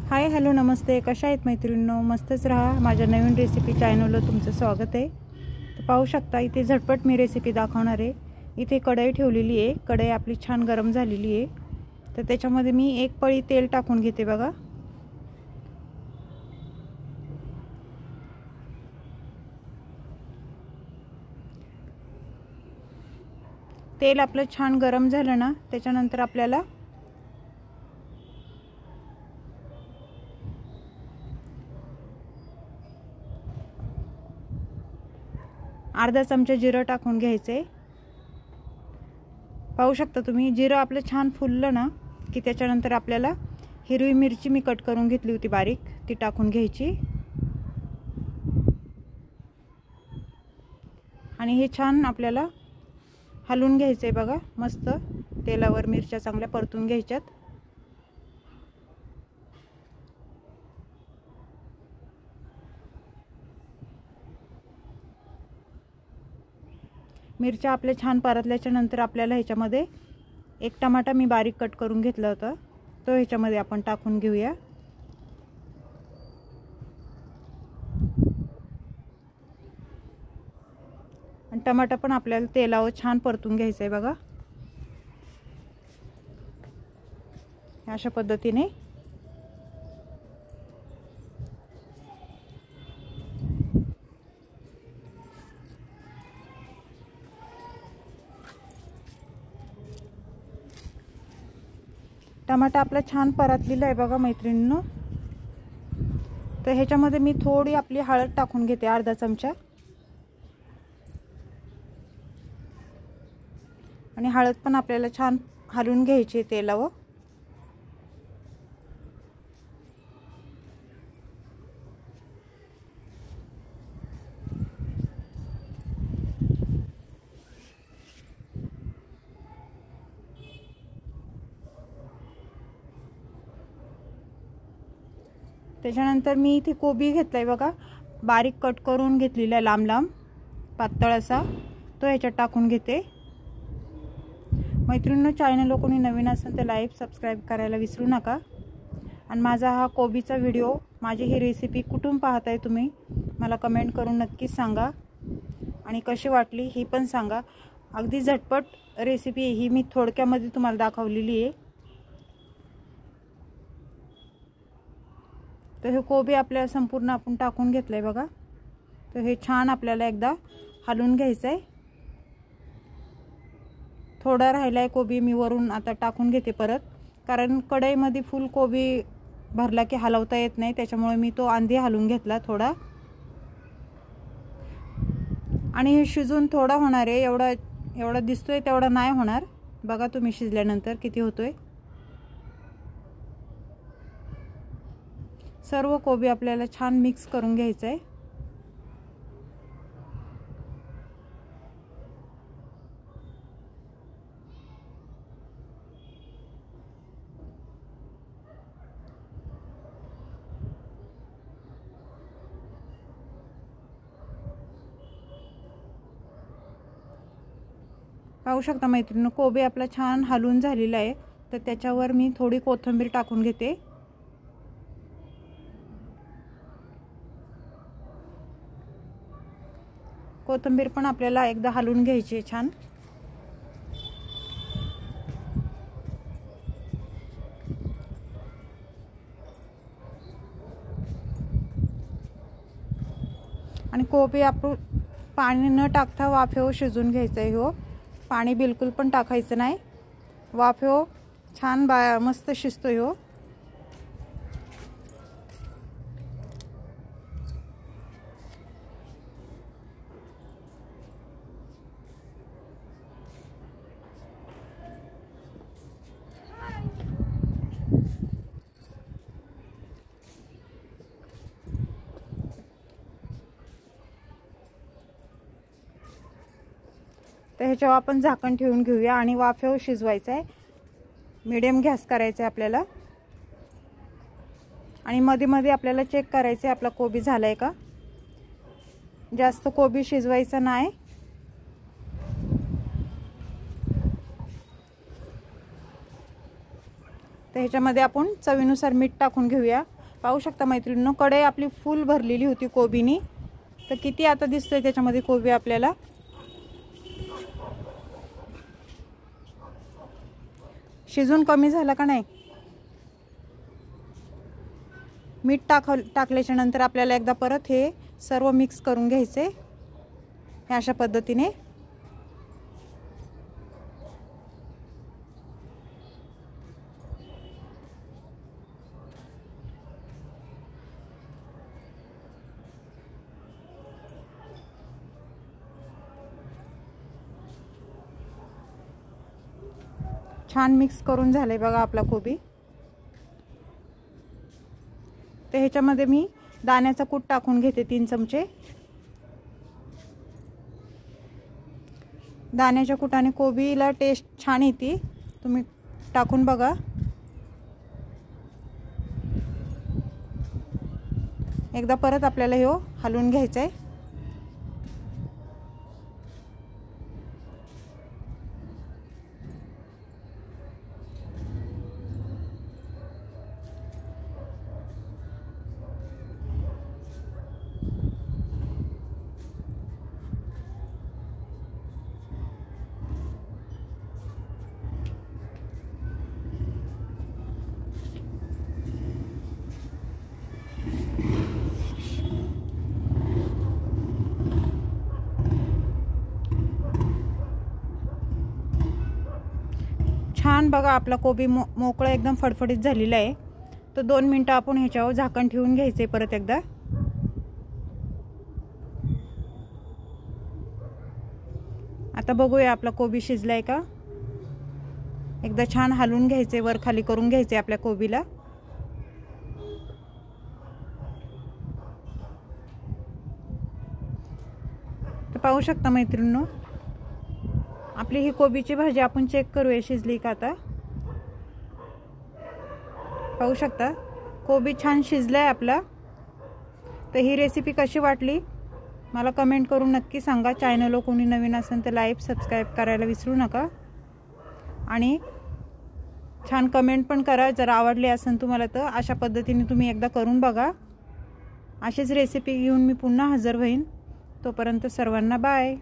Hi hello नमस्ते, कशा आहेत मैत्रिणींनो? मस्तच राहा. माझ्या नवीन रेसिपी चॅनलवर तुमचं स्वागत आहे. तर पाहू शकता इथे झटपट मी रेसिपी दाखवणार आहे. इथे कढई ठेवलेली आहे. कढई आपली छान गरम झालेली आहे. तर त्याच्यामध्ये मी एक पळी तेल टाकून घेते बघा. तेल आपलं छान गरम झालं ना, त्याच्यानंतर आपल्याला अर्धा चमचा जिरं टाकून घ्यायचे. पाहू शकता तुम्ही जिरं आपलं छान फुललं ना की त्याच्यानंतर आपल्याला हिरवी मिरची मी कट करून घेतली होती बारीक, ती टाकून घ्यायची. आणि हे छान आपल्याला हलवून घ्यायचंय बघा. मस्त तेलावर मिरच्या चांगल्या परतून घ्यायच्यात. मिरच्या आपल्या छान परतल्याच्या नंतर आपल्याला ह्याच्यामध्ये एक टमाटा मी बारीक कट करून घेतला होता, तो ह्याच्यामध्ये आपण टाकून घेऊया. आणि टमाटा पण आपल्याला तेलावर छान परतून घ्यायचं आहे बघा. अशा पद्धतीने टमाटा आपला छान परतलेला आहे बघा मैत्रिणींनो. तर ह्याच्यामध्ये मी थोडी आपली हळद टाकून घेते, अर्धा चमचा. आणि हळद पण आपल्याला छान हलवून घ्यायची तेलावर. त्याच्यानंतर मी इथे कोबी घेतलाय बघा, बारीक कट करून घेतलेला आहे, लांब लांब पातळ असा, तो ह्याच्यात टाकून घेते. मैत्रिणींनो, चॅनल कोणी नवीन असेल तर लाईक सबस्क्राईब करायला विसरू नका. आणि माझा हा कोबीचा व्हिडिओ, माझी ही रेसिपी कुठून पाहताय तुम्ही मला कमेंट करून नक्कीच सांगा. आणि कशी वाटली ही पण सांगा. अगदी झटपट रेसिपी ही मी थोडक्यामध्ये तुम्हाला दाखवलेली आहे. तर हे कोबी आपल्याला संपूर्ण आपण टाकून घेतलंय बघा. तर हे छान आपल्याला एकदा हलवून घ्यायचं आहे. थोडा राहिलाय कोबी, मी वरून आता टाकून घेते परत, कारण कढईमध्ये फुल कोबी भरला की हलवता येत नाही, त्याच्यामुळे मी तो आधी हलवून घेतला थोडा. आणि हे शिजून थोडा होणार आहे, एवढा दिसतोय तेवढा नाही होणार. बघा तुम्ही शिजल्यानंतर किती होतोय. सर्व कोबी आपल्याला छान मिक्स करून घ्यायचं आहे. पाहू शकता मैत्रिणींनो, कोबी आपला छान हलवून झालेला आहे. तर त्याच्यावर मी थोडी कोथिंबीर टाकून घेते. कोथिंबीर पण आपल्याला एकदा हलवून घ्यायची आहे छान. आणि कोबी आपण पाणी न टाकता वाफेवर शिजून घ्यायचं आहे. हो, पाणी बिलकुल पण टाकायचं नाही, वाफेवर छान मस्त शिजतोय. हो, तर ह्याच्यावर आपण झाकण ठेवून घेऊया आणि वाफेवर शिजवायचं आहे. मीडियम गॅस करायचा आहे आपल्याला. आणि मध्ये मध्ये आपल्याला चेक करायचं आहे आपला कोबी झालाय का. जास्त कोबी शिजवायचा नाही. तर ह्याच्यामध्ये आपण चवीनुसार मीठ टाकून घेऊया. पाहू शकता मैत्रिणींनो, कढई आपली फुल भरलेली होती कोबीनी. तर किती आता दिसतोय त्याच्यामध्ये कोबी आपल्याला. शिजून कमी झाला का नाही. मीठ टाकल्याच्या नंतर आपल्याला एकदा परत हे सर्व मिक्स करून घ्यायचे हे अशा पद्धतीने. छान मिक्स करून झालंय बघा आपला कोबी. तर ह्याच्यामध्ये मी दाण्याचा कूट टाकून घेते 3 चमचे. दाण्याच्या कुटाने कोबीला टेस्ट छान येते, तुम्ही टाकून बघा. एकदा परत आपल्याला हे हलवून घ्यायचं आहे. छान बघा आपला कोबी मोकळा एकदम फडफडीत झालेला आहे. तर 2 मिनिटं आपण ह्याच्यावर झाकण ठेवून घ्यायचे परत एकदा. आता बघूया आपला कोबी शिजलाय का. एकदा छान हलवून घ्यायचे, वर खाली करून घ्यायचे आपल्या कोबीला. तर पाहू शकता मैत्रिणींनो, आपली ही कोबीची भाजी आपण चेक करूया शिजली का. आता पाहू शकता कोबी छान शिजलाय आपला. तर ही रेसिपी कशी वाटली मला कमेंट करून नक्की सांगा. चॅनलला कोणी नवीन असेल तर लाईक सबस्क्राईब करायला विसरू नका. आणि छान कमेंट पण करा जर आवडली असेल तुम्हाला. तर अशा पद्धतीने तुम्ही एकदा करून बघा. अशीच रेसिपी घेऊन मी पुन्हा हजर होईन. तोपर्यंत सर्वांना बाय.